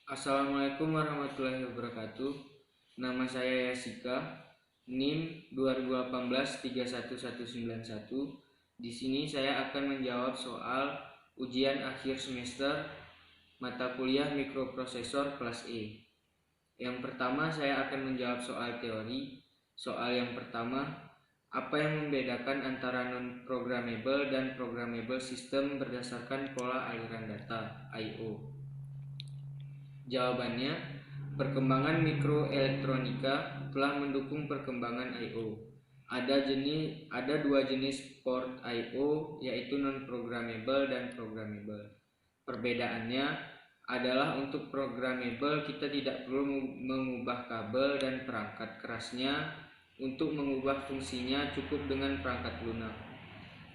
Assalamualaikum warahmatullahi wabarakatuh. Nama saya Yasika, NIM 2018 31191. Di sini saya akan menjawab soal ujian akhir semester mata kuliah mikroprosesor kelas E. Yang pertama saya akan menjawab soal teori. Soal yang pertama, apa yang membedakan antara non-programmable dan programmable sistem berdasarkan pola aliran data I/O? Jawabannya, perkembangan mikroelektronika telah mendukung perkembangan I/O. Ada dua jenis port I/O, yaitu non-programmable dan programmable. Perbedaannya adalah untuk programmable kita tidak perlu mengubah kabel dan perangkat kerasnya. Untuk mengubah fungsinya cukup dengan perangkat lunak.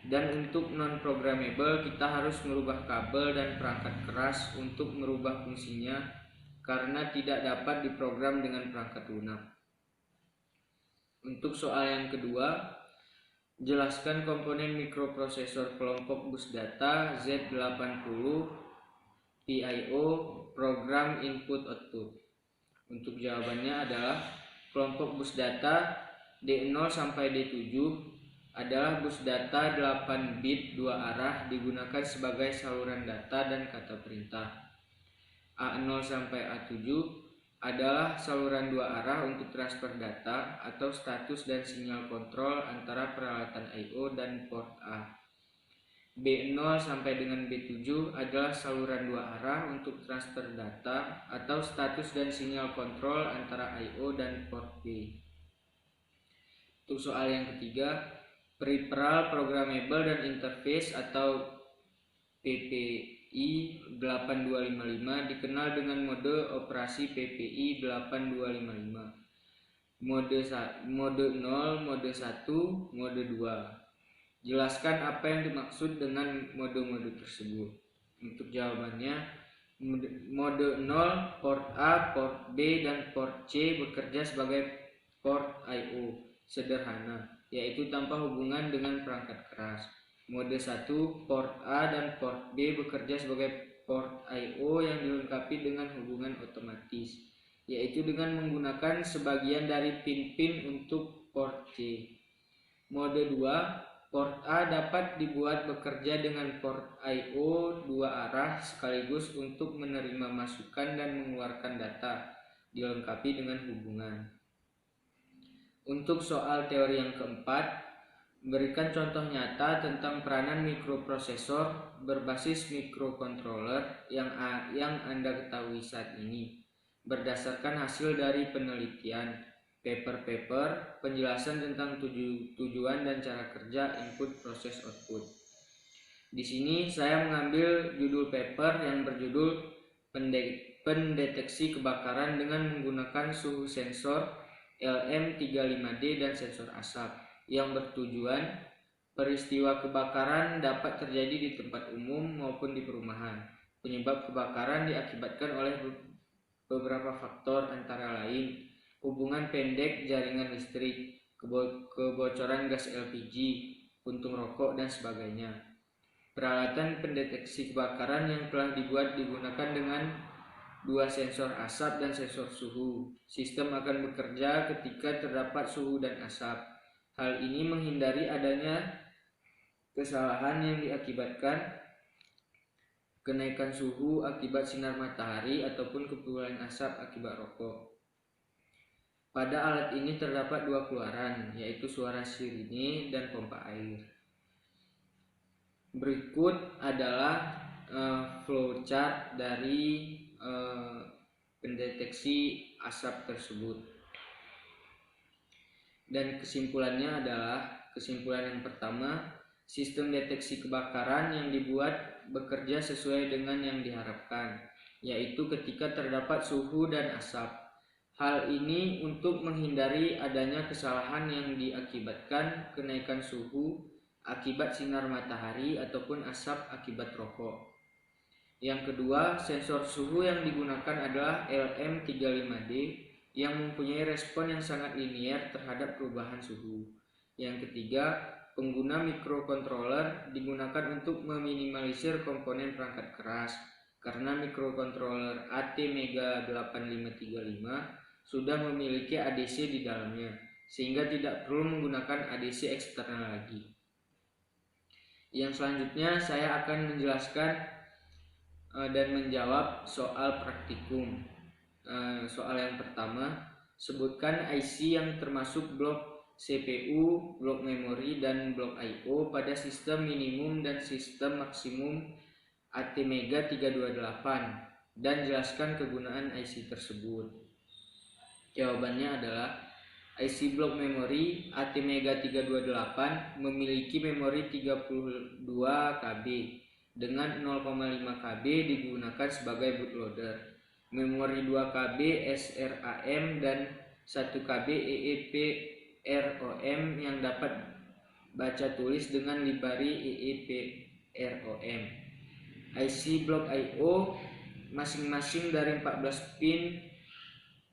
Dan untuk non-programmable kita harus merubah kabel dan perangkat keras untuk merubah fungsinya karena tidak dapat diprogram dengan perangkat lunak. Untuk soal yang kedua, jelaskan komponen mikroprosesor kelompok bus data Z80 PIO program input output. Untuk jawabannya adalah kelompok bus data D0 sampai D7 adalah bus data 8 bit 2 arah digunakan sebagai saluran data dan kata perintah. A0 sampai A7 adalah saluran 2 arah untuk transfer data atau status dan sinyal kontrol antara peralatan I/O dan port A. B0 sampai dengan B7 adalah saluran 2 arah untuk transfer data atau status dan sinyal kontrol antara I/O dan port B. Untuk soal yang ketiga, peripheral programmable dan interface atau PPI 8255 dikenal dengan mode operasi PPI 8255. Mode 0, mode 1, mode 2. Jelaskan apa yang dimaksud dengan mode-mode tersebut. Untuk jawabannya, mode 0, port A, port B, dan port C bekerja sebagai port I/O sederhana, yaitu tanpa hubungan dengan perangkat keras. Mode 1, port A dan port B bekerja sebagai port I/O yang dilengkapi dengan hubungan otomatis, yaitu dengan menggunakan sebagian dari pin-pin untuk port C. Mode 2, port A dapat dibuat bekerja dengan port I/O 2 arah sekaligus untuk menerima masukan dan mengeluarkan data, dilengkapi dengan hubungan. Untuk soal teori yang keempat, berikan contoh nyata tentang peranan mikroprosesor berbasis mikrocontroller yang Anda ketahui saat ini, berdasarkan hasil dari penelitian, paper, penjelasan tentang tujuan dan cara kerja input proses output. Di sini saya mengambil judul paper yang berjudul pendeteksi kebakaran dengan menggunakan suhu sensor LM35D dan sensor asap, yang bertujuan peristiwa kebakaran dapat terjadi di tempat umum maupun di perumahan. Penyebab kebakaran diakibatkan oleh beberapa faktor antara lain hubungan pendek jaringan listrik, kebocoran gas LPG, puntung rokok, dan sebagainya. Peralatan pendeteksi kebakaran yang telah dibuat digunakan dengan dua sensor asap dan sensor suhu. Sistem akan bekerja ketika terdapat suhu dan asap. Hal ini menghindari adanya kesalahan yang diakibatkan kenaikan suhu akibat sinar matahari ataupun kepulan asap akibat rokok. Pada alat ini terdapat dua keluaran, yaitu suara sirine dan pompa air. Berikut adalah flowchart dari pendeteksi asap tersebut. Dan kesimpulannya adalah, kesimpulan yang pertama, sistem deteksi kebakaran yang dibuat bekerja sesuai dengan yang diharapkan, yaitu ketika terdapat suhu dan asap. Hal ini untuk menghindari adanya kesalahan yang diakibatkan kenaikan suhu akibat sinar matahari ataupun asap akibat rokok. Yang kedua, sensor suhu yang digunakan adalah LM35D yang mempunyai respon yang sangat linier terhadap perubahan suhu. Yang ketiga, pengguna mikrocontroller digunakan untuk meminimalisir komponen perangkat keras karena mikrokontroler ATmega 8535 sudah memiliki ADC di dalamnya, sehingga tidak perlu menggunakan ADC eksternal lagi. Yang selanjutnya saya akan menjelaskan dan menjawab soal praktikum. Soal yang pertama, sebutkan IC yang termasuk blok CPU, blok memori, dan blok I/O pada sistem minimum dan sistem maksimum ATmega 328 dan jelaskan kegunaan IC tersebut. Jawabannya adalah IC blok memori ATmega 328 memiliki memori 32 KB dengan 0,5 KB digunakan sebagai bootloader, memori 2 KB SRAM dan 1 KB EEPROM yang dapat baca tulis dengan libari EEPROM. IC blok I/O masing-masing dari 14 pin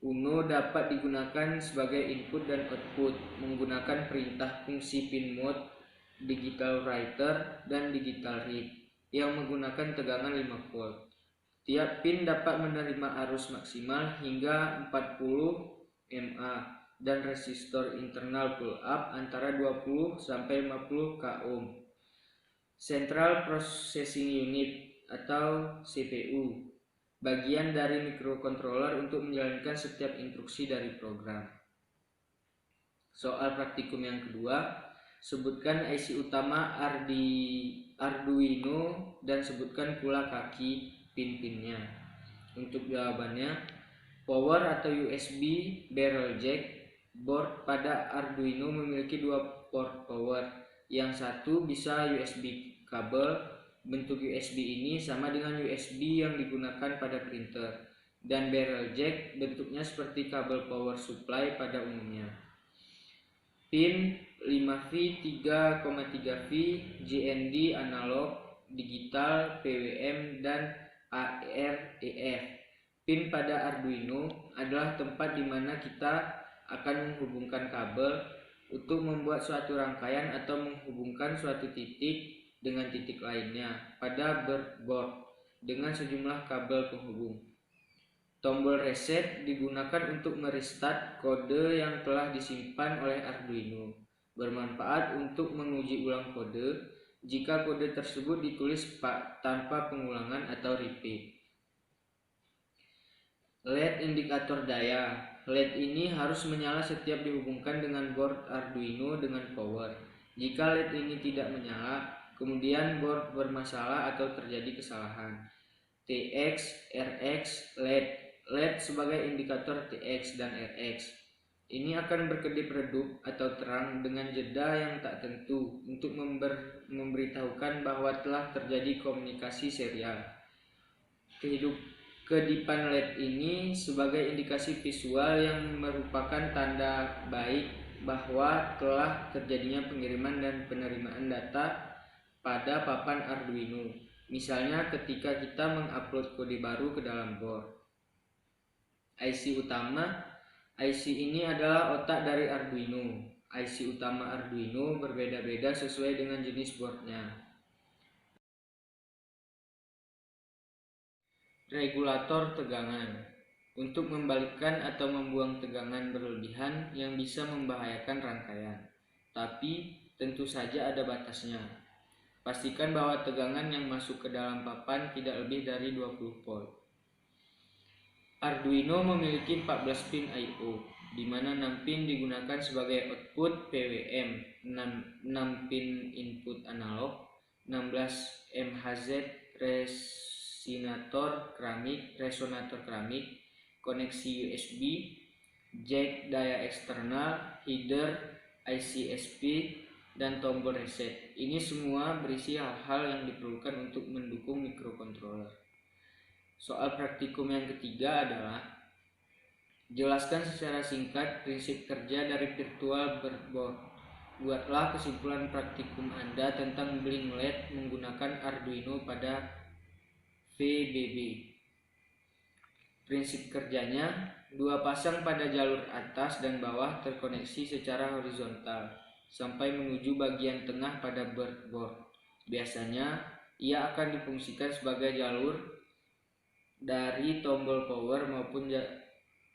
UNO dapat digunakan sebagai input dan output menggunakan perintah fungsi pin mode, digital writer, dan digital read yang menggunakan tegangan 5 volt. Tiap pin dapat menerima arus maksimal hingga 40 mA dan resistor internal pull up antara 20 sampai 50 kOhm. Central Processing Unit atau CPU, bagian dari mikrokontroler untuk menjalankan setiap instruksi dari program. Soal praktikum yang kedua, sebutkan IC utama Arduino dan sebutkan pula kaki pin-pinnya. Untuk jawabannya, power atau USB barrel jack board pada Arduino memiliki 2 port power. Yang satu bisa USB kabel. Bentuk USB ini sama dengan USB yang digunakan pada printer, dan barrel jack bentuknya seperti kabel power supply pada umumnya. Pin 5V, 3,3V, GND analog, digital, PWM, dan AREF. Pin pada Arduino adalah tempat di mana kita akan menghubungkan kabel untuk membuat suatu rangkaian atau menghubungkan suatu titik dengan titik lainnya pada breadboard dengan sejumlah kabel penghubung. Tombol reset digunakan untuk merestart kode yang telah disimpan oleh Arduino, bermanfaat untuk menguji ulang kode jika kode tersebut ditulis tanpa pengulangan atau repeat. LED indikator daya. LED ini harus menyala setiap dihubungkan dengan board Arduino dengan power. Jika LED ini tidak menyala, kemudian board bermasalah atau terjadi kesalahan. TX, RX, LED. LED sebagai indikator TX dan RX. Ini akan berkedip redup atau terang dengan jeda yang tak tentu untuk memberitahukan bahwa telah terjadi komunikasi serial. Kedipan LED ini sebagai indikasi visual yang merupakan tanda baik bahwa telah terjadinya pengiriman dan penerimaan data pada papan Arduino. Misalnya ketika kita mengupload kode baru ke dalam board. IC utama. IC ini adalah otak dari Arduino. IC utama Arduino berbeda-beda sesuai dengan jenis boardnya. Regulator tegangan. Untuk membalikkan atau membuang tegangan berlebihan yang bisa membahayakan rangkaian. Tapi tentu saja ada batasnya. Pastikan bahwa tegangan yang masuk ke dalam papan tidak lebih dari 20 volt. Arduino memiliki 14 pin I/O, di mana 6 pin digunakan sebagai output PWM, 6 pin input analog, 16 MHz resonator keramik, koneksi USB, jack daya eksternal, header, IC/SP, dan tombol reset. Ini semua berisi hal-hal yang diperlukan untuk mendukung mikrokontroler. Soal praktikum yang ketiga adalah jelaskan secara singkat prinsip kerja dari virtual breadboard. Buatlah kesimpulan praktikum Anda tentang blink LED menggunakan Arduino pada VBB. Prinsip kerjanya, 2 pasang pada jalur atas dan bawah terkoneksi secara horizontal sampai menuju bagian tengah pada breadboard. Biasanya, ia akan difungsikan sebagai jalur dari tombol power maupun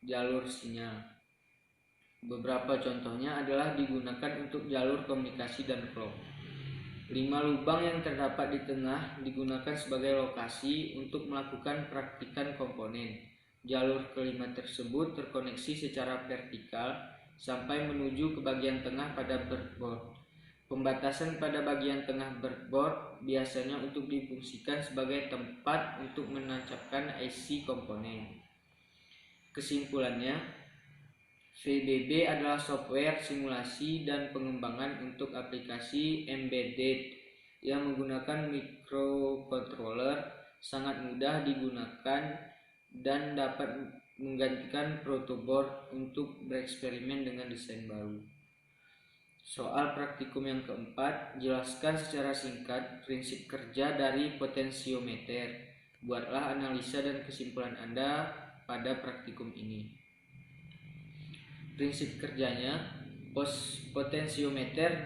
jalur sinyal. Beberapa contohnya adalah digunakan untuk jalur komunikasi dan clock. 5 lubang yang terdapat di tengah digunakan sebagai lokasi untuk melakukan praktikan komponen. Jalur kelima tersebut terkoneksi secara vertikal sampai menuju ke bagian tengah pada breadboard. Pembatasan pada bagian tengah breadboard biasanya untuk difungsikan sebagai tempat untuk menancapkan IC komponen. Kesimpulannya, VBB adalah software simulasi dan pengembangan untuk aplikasi embedded yang menggunakan microcontroller, sangat mudah digunakan dan dapat menggantikan protoboard untuk bereksperimen dengan desain baru. Soal praktikum yang keempat, jelaskan secara singkat prinsip kerja dari potensiometer. Buatlah analisa dan kesimpulan Anda pada praktikum ini. Prinsip kerjanya, potensiometer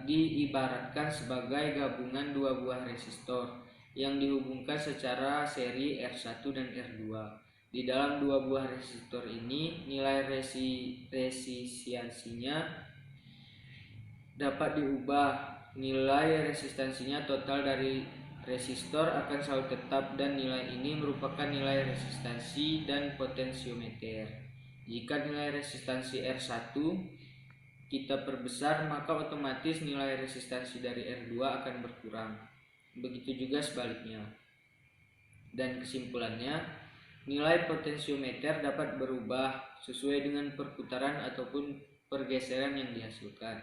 diibaratkan sebagai gabungan dua buah resistor yang dihubungkan secara seri R1 dan R2. Di dalam dua buah resistor ini, nilai resistansinya dapat diubah. Nilai resistansinya total dari resistor akan selalu tetap dan nilai ini merupakan nilai resistansi dan potensiometer. Jika nilai resistansi R1 kita perbesar, maka otomatis nilai resistansi dari R2 akan berkurang. Begitu juga sebaliknya. Dan kesimpulannya, nilai potensiometer dapat berubah sesuai dengan perputaran ataupun pergeseran yang dihasilkan.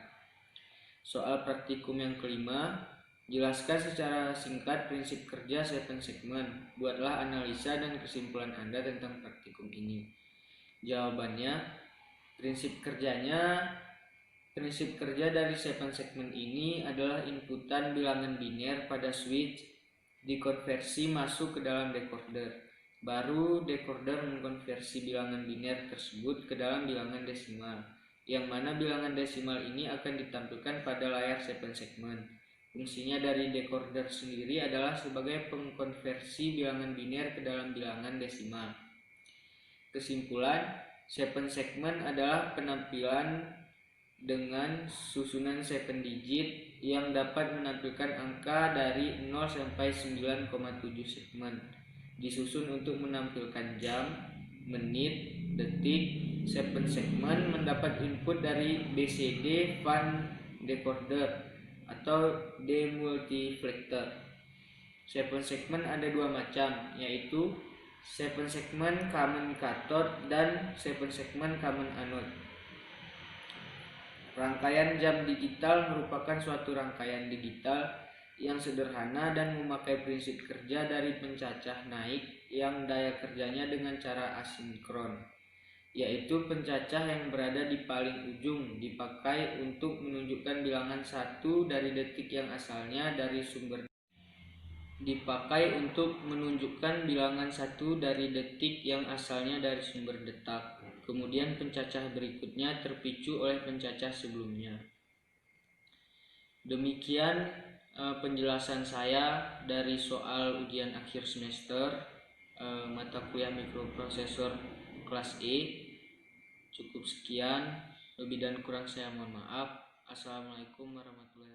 Soal praktikum yang kelima, jelaskan secara singkat prinsip kerja 7 segmen. Buatlah analisa dan kesimpulan Anda tentang praktikum ini. Jawabannya, prinsip kerja dari 7 segmen ini adalah inputan bilangan biner pada switch dikonversi masuk ke dalam decoder. Baru decoder mengkonversi bilangan biner tersebut ke dalam bilangan desimal, yang mana bilangan desimal ini akan ditampilkan pada layar 7 segmen. Fungsinya dari decoder sendiri adalah sebagai pengkonversi bilangan biner ke dalam bilangan desimal. Kesimpulan, 7 segmen adalah penampilan dengan susunan 7 digit yang dapat menampilkan angka dari 0 sampai 9,7 segmen. Disusun untuk menampilkan jam, menit, detik. 7 segmen mendapat input dari BCD Van decoder atau demultiplexer. 7 segmen ada dua macam, yaitu 7 segmen common cathode dan 7 segmen common anode. Rangkaian jam digital merupakan suatu rangkaian digital yang sederhana dan memakai prinsip kerja dari pencacah naik yang daya kerjanya dengan cara asinkron, yaitu pencacah yang berada di paling ujung dipakai untuk menunjukkan bilangan 1 dari detik yang asalnya dari sumber detak. Kemudian pencacah berikutnya terpicu oleh pencacah sebelumnya. Demikian penjelasan saya dari soal ujian akhir semester mata kuliah mikroprosesor kelas E. Cukup sekian, lebih dan kurang saya mohon maaf. Assalamualaikum warahmatullahi wabarakatuh.